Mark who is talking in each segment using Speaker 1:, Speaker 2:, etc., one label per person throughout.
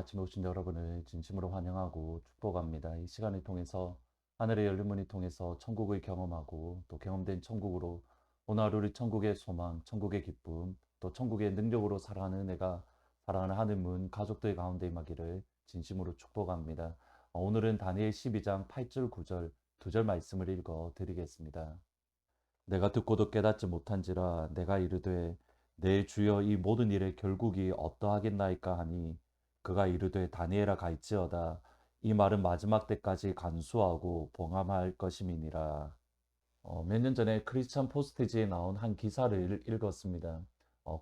Speaker 1: 아침에 오신 여러분을 진심으로 환영하고 축복합니다. 이 시간을 통해서 하늘의 열린 문을 통해서 천국을 경험하고 또 경험된 천국으로 오늘 하루를 천국의 소망, 천국의 기쁨, 또 천국의 능력으로 살아가는 은혜가 사랑하는 하늘문 가족들 가운데 임하기를 진심으로 축복합니다. 오늘은 다니엘 12장 8절 9절 두 절 말씀을 읽어 드리겠습니다. 내가 듣고도 깨닫지 못한지라 내가 이르되 내 주여 이 모든 일의 결국이 어떠하겠나이까 하니 그가 이르되 다니엘아 갈지어다 이 말은 마지막 때까지 간수하고 봉함할 것임이니라. 몇 년 전에 크리스천 포스트지에 나온 한 기사를 읽었습니다.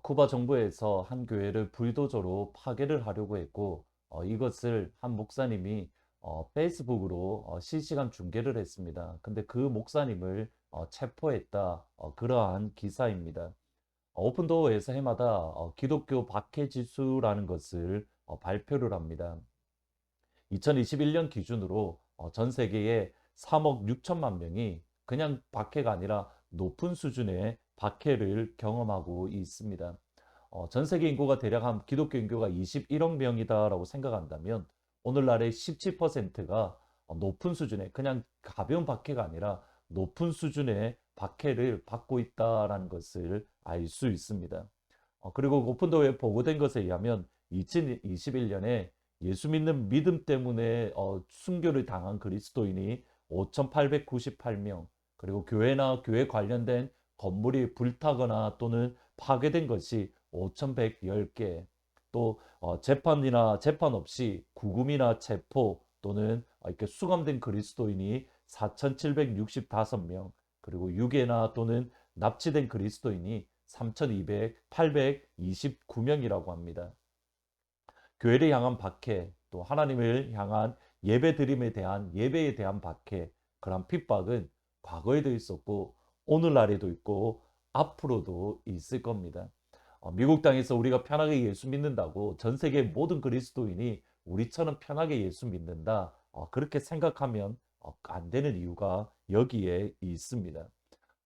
Speaker 1: 쿠바 정부에서 한 교회를 불도저로 파괴를 하려고 했고 이것을 한 목사님이 페이스북으로 실시간 중계를 했습니다. 근데 그 목사님을 체포했다. 그러한 기사입니다. 오픈도어에서 해마다 기독교 박해 지수라는 것을 발표를 합니다. 2021년 기준으로 전 세계에 3억 6천만 명이 그냥 박해가 아니라 높은 수준의 박해를 경험하고 있습니다. 전 세계 인구가 대략 한 기독교 인구가 21억 명이다라고 생각한다면 오늘날의 17%가 높은 수준의 그냥 가벼운 박해가 아니라 높은 수준의 박해를 받고 있다라는 것을 알 수 있습니다. 그리고 오픈도어에 보고된 것에 의하면 2021년에 예수 믿는 믿음 때문에 순교를 당한 그리스도인이 5,898명, 그리고 교회나 교회 관련된 건물이 불타거나 또는 파괴된 것이 5,110개, 또 재판이나 재판 없이 구금이나 체포 또는 이렇게 수감된 그리스도인이 4,765명, 그리고 유괴나 또는 납치된 그리스도인이 3,829명이라고 합니다. 교회를 향한 박해, 또 하나님을 향한 예배드림에 대한 예배에 대한 박해, 그런 핍박은 과거에도 있었고 오늘날에도 있고 앞으로도 있을 겁니다. 미국 땅에서 우리가 편하게 예수 믿는다고 전 세계 모든 그리스도인이 우리처럼 편하게 예수 믿는다. 그렇게 생각하면 안 되는 이유가 여기에 있습니다.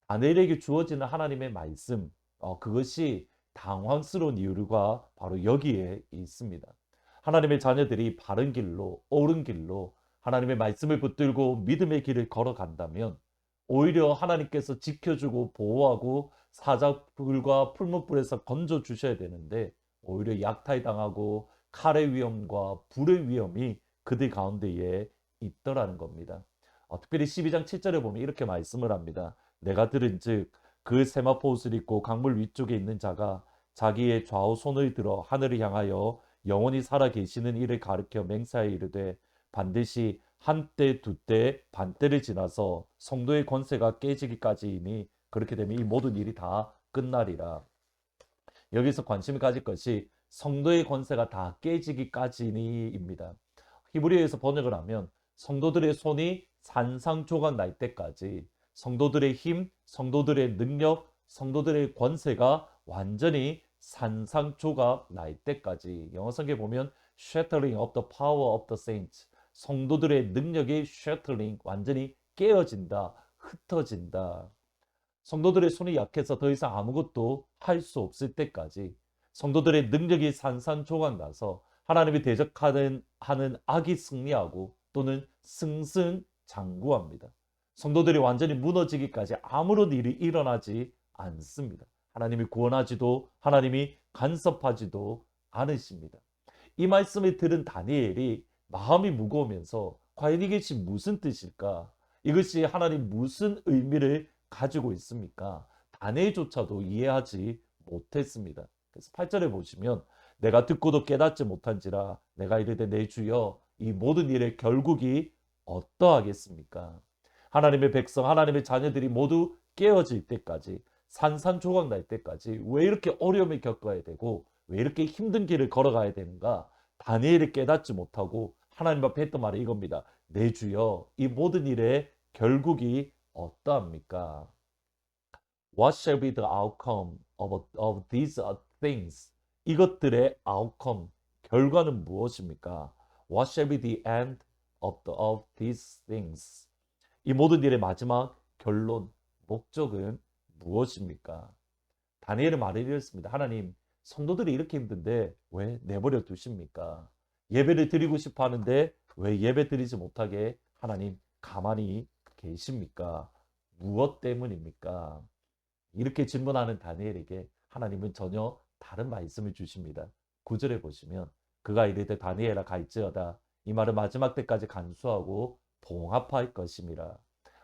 Speaker 1: 다니엘에게 주어지는 하나님의 말씀, 그것이 당황스러운 이유가 바로 여기에 있습니다. 하나님의 자녀들이 바른 길로, 옳은 길로 하나님의 말씀을 붙들고 믿음의 길을 걸어간다면 오히려 하나님께서 지켜주고 보호하고 사자불과 풀무불에서 건져 주셔야 되는데 오히려 약탈당하고 칼의 위험과 불의 위험이 그들 가운데에 있더라는 겁니다. 특별히 12장 7절에 보면 이렇게 말씀을 합니다. 내가 들은즉 그 세마포 옷을 입고 강물 위쪽에 있는 자가 자기의 좌우 손을 들어 하늘을 향하여 영원히 살아 계시는 이를 가르켜 맹세하여 이르되 반드시 한때 두때 반때를 지나서 성도의 권세가 깨지기까지이니 그렇게 되면 이 모든 일이 다 끝나리라. 여기서 관심을 가질 것이 성도의 권세가 다 깨지기까지니입니다. 히브리어에서 번역을 하면 성도들의 손이 산산조각 날 때까지 성도들의 힘, 성도들의 능력, 성도들의 권세가 완전히 산산조각 날 때까지 영어 성경에 보면 shattering of the power of the saints 성도들의 능력이 shattering 완전히 깨어진다, 흩어진다. 성도들의 손이 약해서 더 이상 아무것도 할 수 없을 때까지 성도들의 능력이 산산조각 나서 하나님이 대적하는 악이 승리하고 또는 승승장구합니다. 성도들이 완전히 무너지기까지 아무런 일이 일어나지 않습니다. 하나님이 구원하지도 하나님이 간섭하지도 않으십니다. 이 말씀을 들은 다니엘이 마음이 무거우면서 과연 이것이 무슨 뜻일까? 이것이 하나님 무슨 의미를 가지고 있습니까? 다니엘조차도 이해하지 못했습니다. 그래서 8절에 보시면 내가 듣고도 깨닫지 못한지라 내가 이르되 내 주여 이 모든 일의 결국이 어떠하겠습니까? 하나님의 백성, 하나님의 자녀들이 모두 깨어질 때까지 산산조각 날 때까지 왜 이렇게 어려움을 겪어야 되고 왜 이렇게 힘든 길을 걸어가야 되는가? 다니엘이 깨닫지 못하고 하나님 앞에 했던 말이 이겁니다. 내 주여 이 모든 일의 결국이 어떠합니까? What shall be the outcome of these things? 이것들의 outcome, 결과는 무엇입니까? What shall be the end of these things? 이 모든 일의 마지막 결론, 목적은 무엇입니까? 다니엘은 말을 이랬습니다. 하나님, 성도들이 이렇게 힘든데 왜 내버려 두십니까? 예배를 드리고 싶어 하는데 왜 예배 드리지 못하게 하나님 가만히 계십니까? 무엇 때문입니까? 이렇게 질문하는 다니엘에게 하나님은 전혀 다른 말씀을 주십니다. 9절에 보시면 그가 이르되 다니엘아 갈지어다 이 말은 마지막 때까지 간수하고 봉합할 것임이라.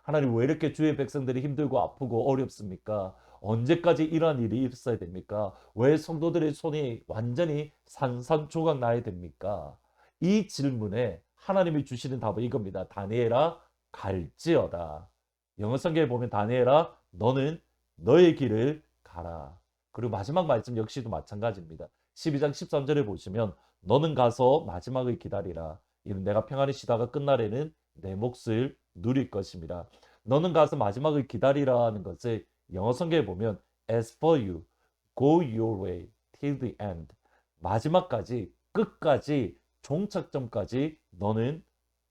Speaker 1: 하나님 왜 이렇게 주의 백성들이 힘들고 아프고 어렵습니까? 언제까지 이러한 일이 있어야 됩니까? 왜 성도들의 손이 완전히 산산조각 나야 됩니까? 이 질문에 하나님이 주시는 답은 이겁니다. 다니엘아 갈지어다. 영어 성경에 보면 다니엘아 너는 너의 길을 가라. 그리고 마지막 말씀 역시도 마찬가지입니다. 12장 13절에 보시면 너는 가서 마지막을 기다리라. 이는 내가 평안히 쉬다가 끝날에는 내 몫을 누릴 것입니다. 너는 가서 마지막을 기다리라는 것을 영어 성경에 보면 As for you, go your way till the end. 마지막까지 끝까지 종착점까지 너는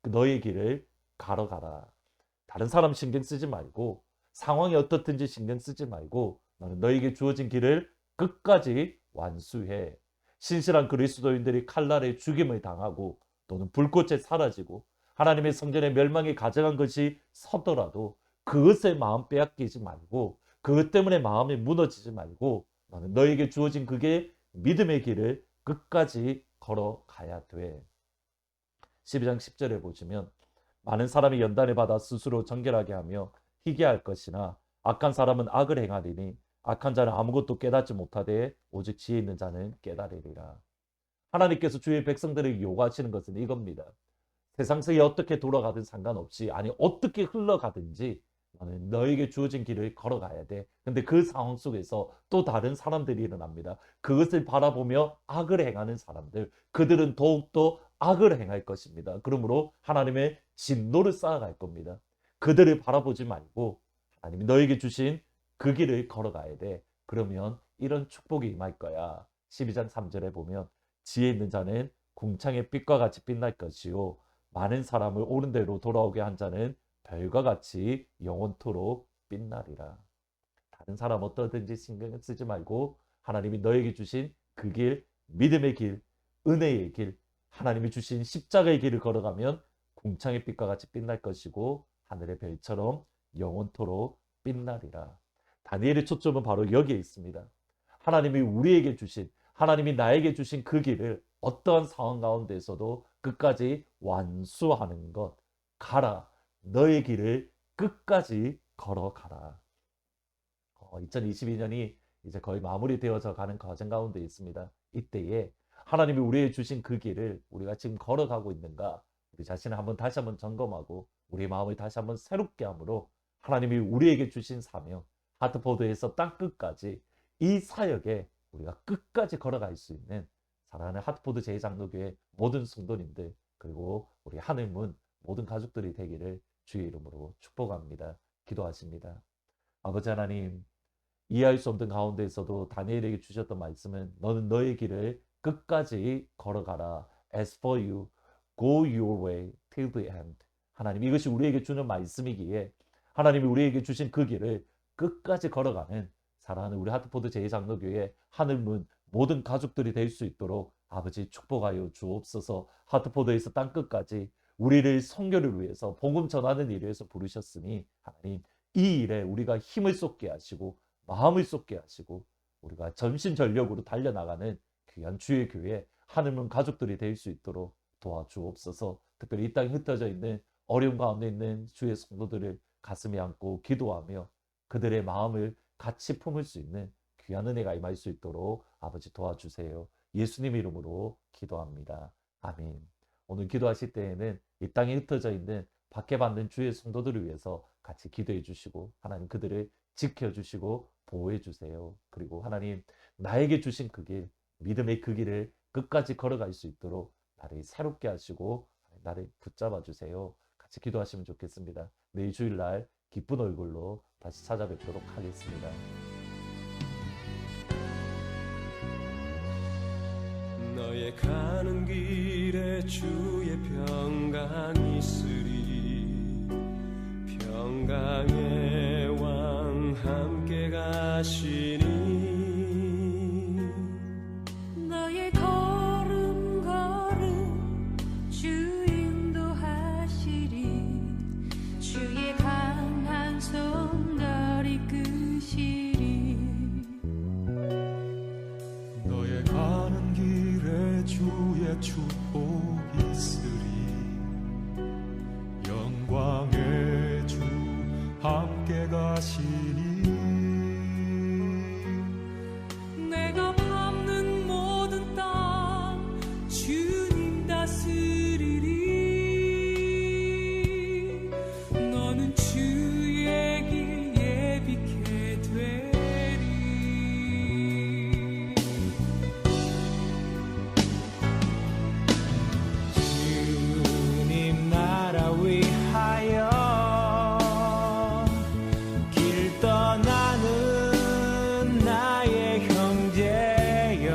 Speaker 1: 너의 길을 걸어가라. 다른 사람 신경 쓰지 말고 상황이 어떻든지 신경 쓰지 말고 너는 너에게 주어진 길을 끝까지 완수해. 신실한 그리스도인들이 칼날에 죽임을 당하고 또는 불꽃에 사라지고 하나님의 성전에 멸망이 가져간 것이 서더라도 그것에 마음 빼앗기지 말고 그것 때문에 마음이 무너지지 말고 너는 너에게 주어진 그게 믿음의 길을 끝까지 걸어가야 돼. 12장 10절에 보시면 많은 사람이 연단을 받아 스스로 정결하게 하며 희귀할 것이나 악한 사람은 악을 행하리니 악한 자는 아무것도 깨닫지 못하되 오직 지혜 있는 자는 깨달으리라. 하나님께서 주의 백성들을 요구하시는 것은 이겁니다. 세상이 어떻게 돌아가든 상관없이 아니 어떻게 흘러가든지 너는 너에게 주어진 길을 걸어가야 돼. 근데 그 상황 속에서 또 다른 사람들이 일어납니다. 그것을 바라보며 악을 행하는 사람들, 그들은 더욱더 악을 행할 것입니다. 그러므로 하나님의 진노를 쌓아갈 겁니다. 그들을 바라보지 말고 하나님이 너에게 주신 그 길을 걸어가야 돼. 그러면 이런 축복이 임할 거야. 12장 3절에 보면 지혜 있는 자는 궁창의 빛과 같이 빛날 것이요 많은 사람을 옳은 대로 돌아오게 한 자는 별과 같이 영원토록 빛나리라. 다른 사람 어떠든지 신경 쓰지 말고 하나님이 너에게 주신 그 길, 믿음의 길, 은혜의 길, 하나님이 주신 십자가의 길을 걸어가면 궁창의 빛과 같이 빛날 것이고 하늘의 별처럼 영원토록 빛나리라. 다니엘의 초점은 바로 여기에 있습니다. 하나님이 우리에게 주신, 하나님이 나에게 주신 그 길을 어떠한 상황 가운데서도 끝까지 완수하는 것. 가라. 너의 길을 끝까지 걸어가라. 2022년이 이제 거의 마무리되어져 가는 과정 가운데 있습니다. 이때에 하나님이 우리에게 주신 그 길을 우리가 지금 걸어가고 있는가? 우리 자신을 다시 한번 점검하고 우리 마음을 다시 한번 새롭게 함으로 하나님이 우리에게 주신 사명, 하트포드에서 땅끝까지 이 사역에 우리가 끝까지 걸어갈 수 있는 사랑하는 하트포드 제2장로교회 모든 성도님들 그리고 우리 하늘문 모든 가족들이 되기를 주의 이름으로 축복합니다. 기도하십니다. 아버지 하나님, 이해할 수 없는 가운데에서도 다니엘에게 주셨던 말씀은 너는 너의 길을 끝까지 걸어가라. As for you, go your way till the end. 하나님, 이것이 우리에게 주는 말씀이기에 하나님이 우리에게 주신 그 길을 끝까지 걸어가는 사랑하는 우리 하트포드 제2장로교회 하늘문 모든 가족들이 될 수 있도록 아버지 축복하여 주옵소서. 하트포드에서 땅끝까지 우리를 선교를 위해서 복음 전하는 일을 위해서 부르셨으니 하나님 이 일에 우리가 힘을 쏟게 하시고 마음을 쏟게 하시고 우리가 전심전력으로 달려나가는 귀한 주의 교회 하늘문 가족들이 될 수 있도록 도와주옵소서. 특별히 이 땅에 흩어져 있는 어려움 가운데 있는 주의 성도들을 가슴에 안고 기도하며 그들의 마음을 같이 품을 수 있는 귀한 은혜가 임할 수 있도록 아버지 도와주세요. 예수님 이름으로 기도합니다. 아멘. 오늘 기도하실 때에는 이 땅에 흩어져 있는 박해받는 주의 성도들을 위해서 같이 기도해 주시고 하나님 그들을 지켜주시고 보호해 주세요. 그리고 하나님 나에게 주신 그 길, 믿음의 그 길을 끝까지 걸어갈 수 있도록 나를 새롭게 하시고 나를 붙잡아 주세요. 같이 기도하시면 좋겠습니다. 내일 주일날 기쁜 얼굴로 다시 찾아뵙도록 하겠습니다.
Speaker 2: 너의 가는 길에 주의 평강이 있으리. 평강의 왕 함께 가시니
Speaker 3: 너의 걸음 걸음
Speaker 2: 가시니
Speaker 3: 내가 밟는 모든 땅 주님 다스리리. 너는 주의 길 예비케 되리.
Speaker 2: 주님 나라 위하여 길 떠나는 나의 형제여,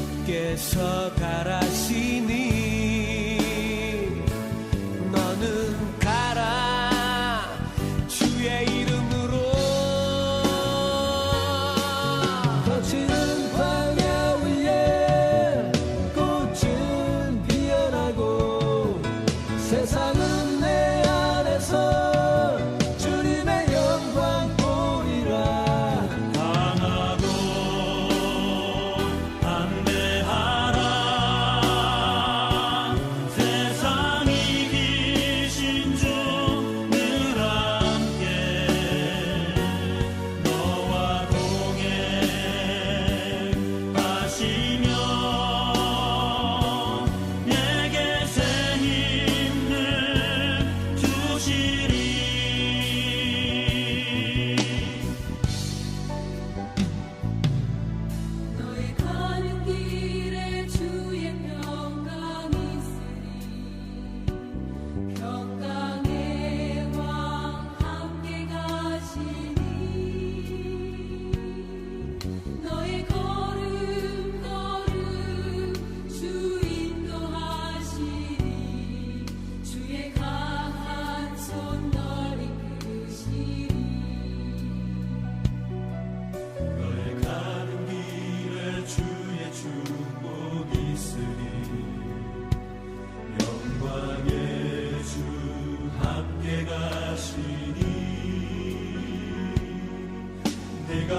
Speaker 2: 주께서 가라시니 너는 가라 주의 이름으로. 거칠은 광야 위에 꽃은 피어나고 세상은 내 안에서 주님의 영광 보리라. 강하고 담대하라. 세상 이기신 주 늘 함께 너와 동행하시며 내게 새 힘을 주시리.
Speaker 3: 너의 가는 길에 주의 평강이 있으리. 평강의 왕 함께 가시니 너의 걸음 주 인도하시니 주의 강한 손 널 이끄시리.
Speaker 2: 너의 가는 길에 주의 축복 있으리. 영광의 주 함께 가시니 내가